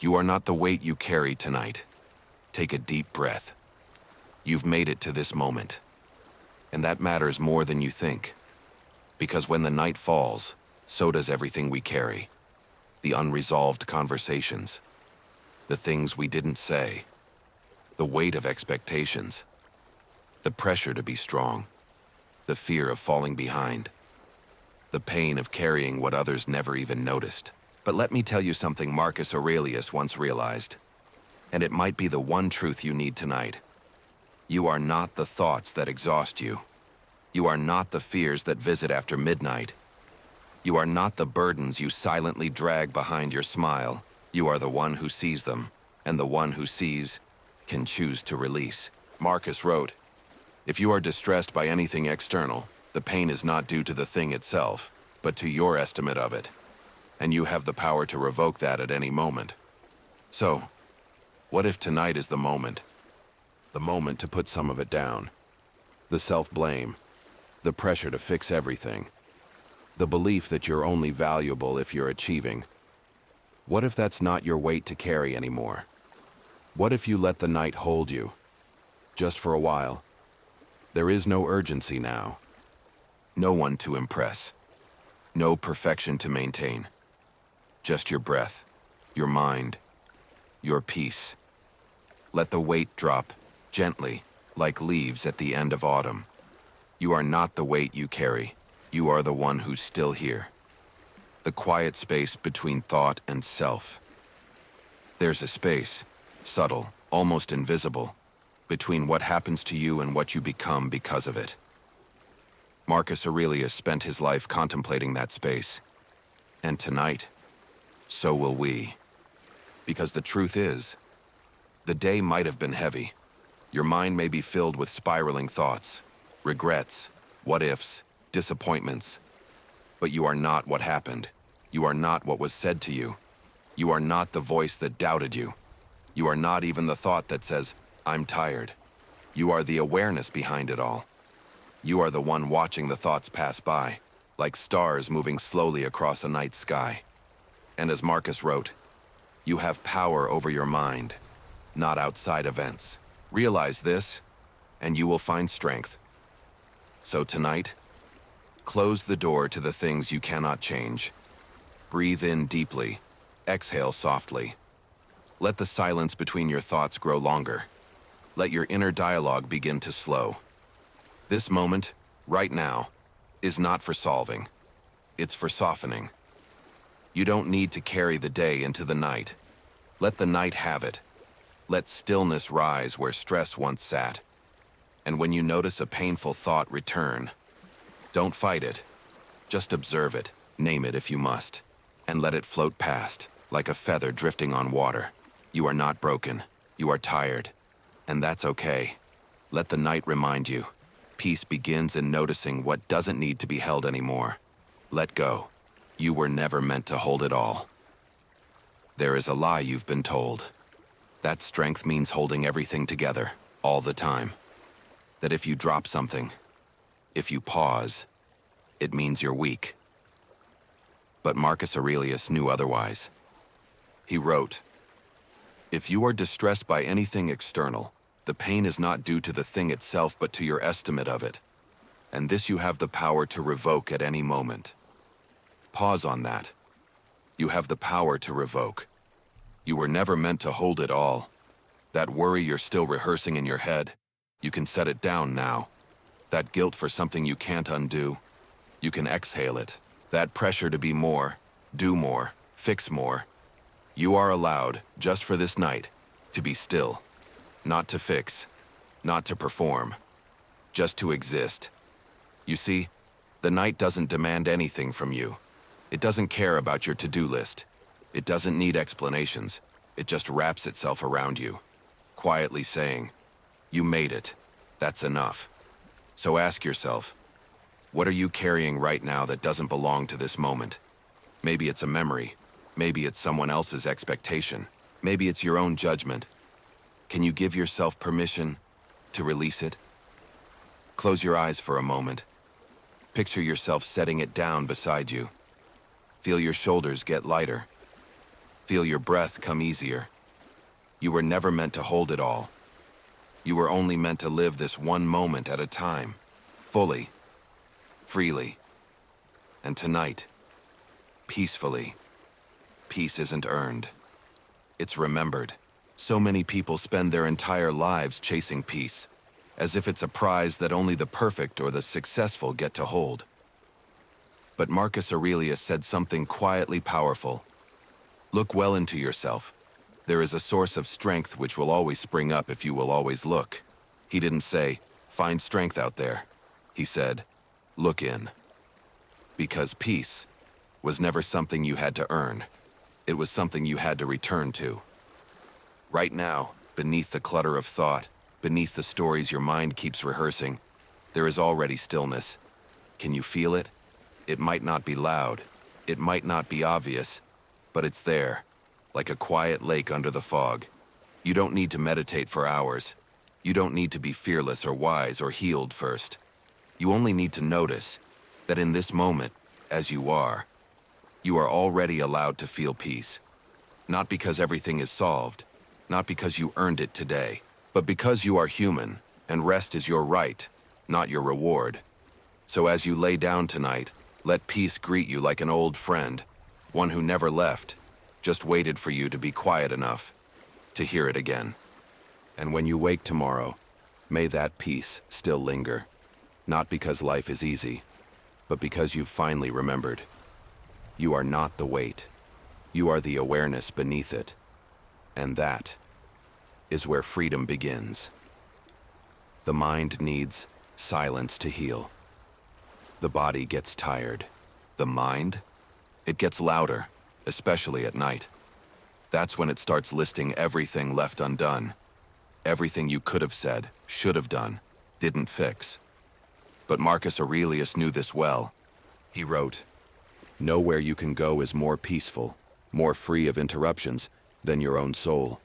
You are not the weight you carry tonight. Take a deep breath. You've made it to this moment. And that matters more than you think. Because when the night falls, so does everything we carry. The unresolved conversations. The things we didn't say. The weight of expectations. The pressure to be strong. The fear of falling behind. The pain of carrying what others never even noticed. But let me tell you something Marcus Aurelius once realized. And it might be the one truth you need tonight. You are not the thoughts that exhaust you. You are not the fears that visit after midnight. You are not the burdens you silently drag behind your smile. You are the one who sees them, and the one who sees can choose to release. Marcus wrote, "If you are distressed by anything external, the pain is not due to the thing itself, but to your estimate of it. And you have the power to revoke that at any moment." So, what if tonight is the moment? The moment to put some of it down. The self-blame. The pressure to fix everything. The belief that you're only valuable if you're achieving. What if that's not your weight to carry anymore? What if you let the night hold you? Just for a while. There is no urgency now. No one to impress. No perfection to maintain. Just your breath, your mind, your peace. Let the weight drop, gently, like leaves at the end of autumn. You are not the weight you carry. You are the one who's still here. The quiet space between thought and self. There's a space, subtle, almost invisible, between what happens to you and what you become because of it. Marcus Aurelius spent his life contemplating that space. And tonight, so will we. Because the truth is, the day might have been heavy. Your mind may be filled with spiraling thoughts, regrets, what-ifs, disappointments. But you are not what happened. You are not what was said to you. You are not the voice that doubted you. You are not even the thought that says, "I'm tired." You are the awareness behind it all. You are the one watching the thoughts pass by, like stars moving slowly across a night sky. And as Marcus wrote, you have power over your mind, not outside events. Realize this, and you will find strength. So tonight, close the door to the things you cannot change. Breathe in deeply, exhale softly. Let the silence between your thoughts grow longer. Let your inner dialogue begin to slow. This moment, right now, is not for solving. It's for softening. You don't need to carry the day into the night. Let the night have it. Let stillness rise where stress once sat. And when you notice a painful thought return, don't fight it. Just observe it, name it if you must, and let it float past, like a feather drifting on water. You are not broken. You are tired. And that's okay. Let the night remind you. Peace begins in noticing what doesn't need to be held anymore. Let go. You were never meant to hold it all. There is a lie you've been told. That strength means holding everything together, all the time. That if you drop something, if you pause, it means you're weak. But Marcus Aurelius knew otherwise. He wrote, "If you are distressed by anything external, the pain is not due to the thing itself but to your estimate of it. And this you have the power to revoke at any moment." Pause on that. You have the power to revoke. You were never meant to hold it all. That worry you're still rehearsing in your head, you can set it down now. That guilt for something you can't undo, you can exhale it. That pressure to be more, do more, fix more. You are allowed, just for this night, to be still. Not to fix, not to perform, just to exist. You see, the night doesn't demand anything from you. It doesn't care about your to-do list. It doesn't need explanations. It just wraps itself around you, quietly saying, "You made it. That's enough." So ask yourself, what are you carrying right now that doesn't belong to this moment? Maybe it's a memory. Maybe it's someone else's expectation. Maybe it's your own judgment. Can you give yourself permission to release it? Close your eyes for a moment. Picture yourself setting it down beside you. Feel your shoulders get lighter. Feel your breath come easier. You were never meant to hold it all. You were only meant to live this one moment at a time, fully, freely, and tonight, peacefully. Peace isn't earned. It's remembered. So many people spend their entire lives chasing peace, as if it's a prize that only the perfect or the successful get to hold. But Marcus Aurelius said something quietly powerful. Look well into yourself. There is a source of strength which will always spring up if you will always look. He didn't say, find strength out there. He said, look in. Because peace was never something you had to earn. It was something you had to return to. Right now, beneath the clutter of thought, beneath the stories your mind keeps rehearsing, there is already stillness. Can you feel it? It might not be loud. It might not be obvious, but it's there, like a quiet lake under the fog. You don't need to meditate for hours. You don't need to be fearless or wise or healed first. You only need to notice that in this moment, as you are already allowed to feel peace. Not because everything is solved, not because you earned it today, but because you are human, and rest is your right, not your reward. So as you lay down tonight, let peace greet you like an old friend, one who never left, just waited for you to be quiet enough to hear it again. And when you wake tomorrow, may that peace still linger, not because life is easy, but because you've finally remembered. You are not the weight. You are the awareness beneath it. And that is where freedom begins. The mind needs silence to heal. The body gets tired. The mind? It gets louder, especially at night. That's when it starts listing everything left undone. Everything you could have said, should have done, didn't fix. But Marcus Aurelius knew this well. He wrote, "Nowhere you can go is more peaceful, more free of interruptions than your own soul.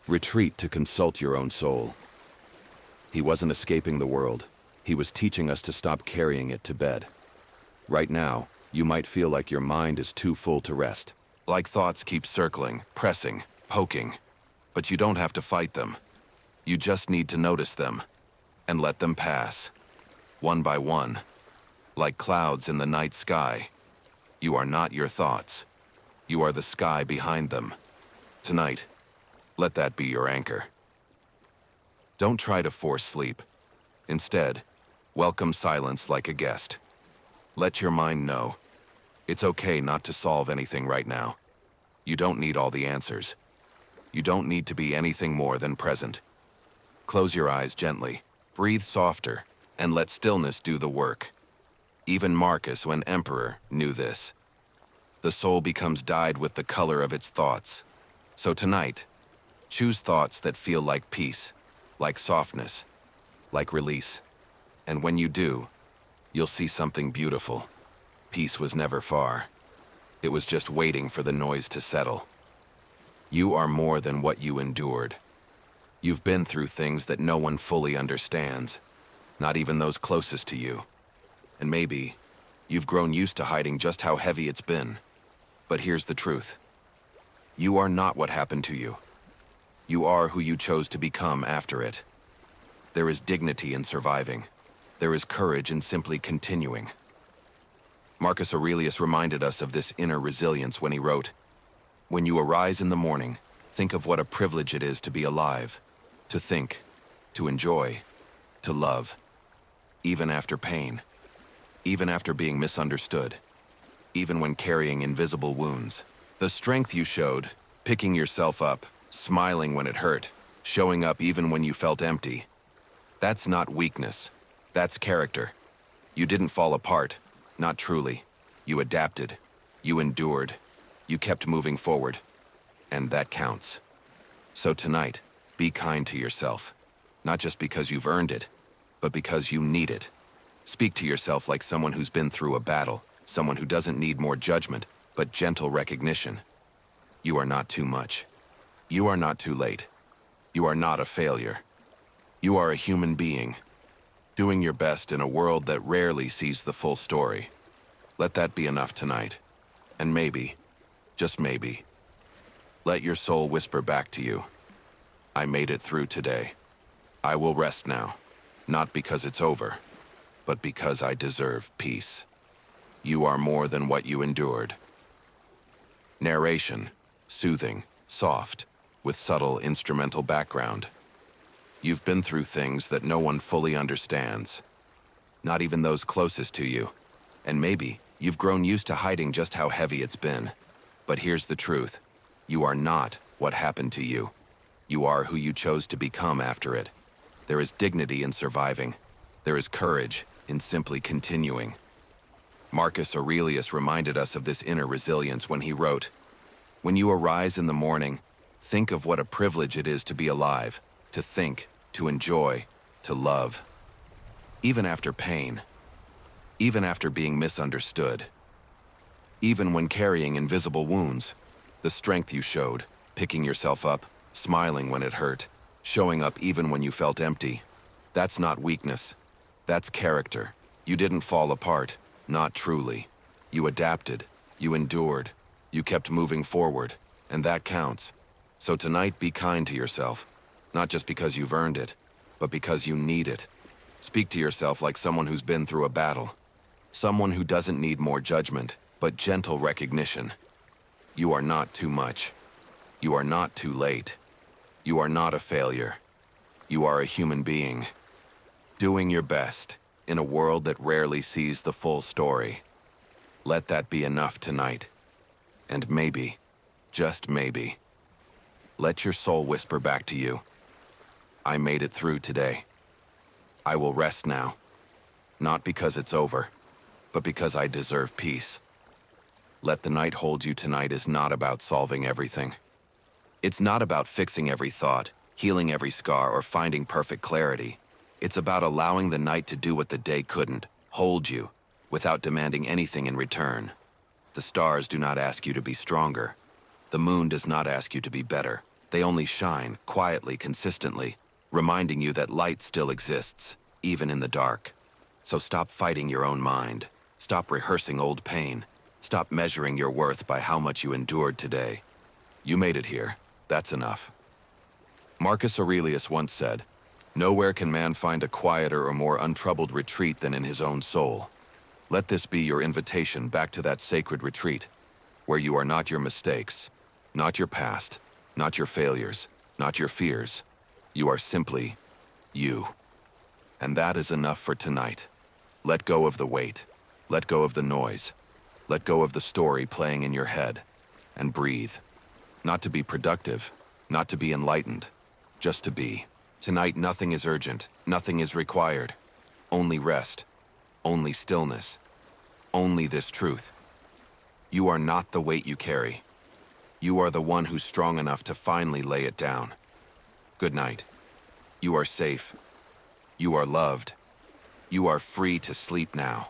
Retreat to consult your own soul." He wasn't escaping the world. He was teaching us to stop carrying it to bed. Right now, you might feel like your mind is too full to rest. Like thoughts keep circling, pressing, poking. But you don't have to fight them. You just need to notice them and let them pass, one by one, like clouds in the night sky. You are not your thoughts. You are the sky behind them. Tonight, let that be your anchor. Don't try to force sleep. Instead, welcome silence like a guest. Let your mind know it's okay not to solve anything right now. You don't need all the answers. You don't need to be anything more than present. Close your eyes gently, breathe softer, and let stillness do the work. Even Marcus, when emperor, knew this. The soul becomes dyed with the color of its thoughts. So tonight, choose thoughts that feel like peace, like softness, like release. And when you do, you'll see something beautiful. Peace was never far. It was just waiting for the noise to settle. You are more than what you endured. You've been through things that no one fully understands, not even those closest to you. And maybe you've grown used to hiding just how heavy it's been. But here's the truth. You are not what happened to you. You are who you chose to become after it. There is dignity in surviving. There is courage in simply continuing. Marcus Aurelius reminded us of this inner resilience when he wrote, "When you arise in the morning, think of what a privilege it is to be alive, to think, to enjoy, to love, even after pain, even after being misunderstood, even when carrying invisible wounds. The strength you showed, picking yourself up, smiling when it hurt, showing up even when you felt empty. That's not weakness. That's character. You didn't fall apart, not truly. You adapted. You endured. You kept moving forward. And that counts. So tonight, be kind to yourself. Not just because you've earned it, but because you need it. Speak to yourself like someone who's been through a battle, someone who doesn't need more judgment, but gentle recognition. You are not too much. You are not too late. You are not a failure. You are a human being, doing your best in a world that rarely sees the full story. Let that be enough tonight. And maybe, just maybe, Let your soul whisper back to you, I made it through today. I will rest now, not because it's over, but because I deserve peace. You are more than what you endured. Narration, soothing, soft, with subtle instrumental background. You've been through things that no one fully understands, not even those closest to you. And maybe you've grown used to hiding just how heavy it's been. But here's the truth. You are not what happened to you. You are who you chose to become after it. There is dignity in surviving. There is courage in simply continuing. Marcus Aurelius reminded us of this inner resilience when he wrote, "When you arise in the morning, think of what a privilege it is to be alive, to think, to enjoy, to love. Even after pain, even after being misunderstood, even when carrying invisible wounds, the strength you showed, picking yourself up, smiling when it hurt, showing up even when you felt empty. That's not weakness. That's character. You didn't fall apart, not truly. You adapted, you endured, you kept moving forward, and that counts. So tonight, be kind to yourself, not just because you've earned it, but because you need it. Speak to yourself like someone who's been through a battle, someone who doesn't need more judgment, but gentle recognition. You are not too much. You are not too late. You are not a failure. You are a human being, doing your best in a world that rarely sees the full story. Let that be enough tonight. And maybe, just maybe, let your soul whisper back to you, I made it through today. I will rest now, not because it's over, but because I deserve peace. Let the night hold you tonight is not about solving everything. It's not about fixing every thought, healing every scar, or finding perfect clarity. It's about allowing the night to do what the day couldn't, hold you, without demanding anything in return. The stars do not ask you to be stronger. The moon does not ask you to be better. They only shine, quietly, consistently, reminding you that light still exists, even in the dark. So stop fighting your own mind. Stop rehearsing old pain. Stop measuring your worth by how much you endured today. You made it here. That's enough. Marcus Aurelius once said, "Nowhere can man find a quieter or more untroubled retreat than in his own soul." Let this be your invitation back to that sacred retreat, where you are not your mistakes, not your past, not your failures, not your fears. You are simply you. And that is enough for tonight. Let go of the weight. Let go of the noise. Let go of the story playing in your head. And breathe. Not to be productive, not to be enlightened, just to be. Tonight, nothing is urgent, nothing is required. Only rest, only stillness, only this truth. You are not the weight you carry. You are the one who's strong enough to finally lay it down. Good night. You are safe. You are loved. You are free to sleep now.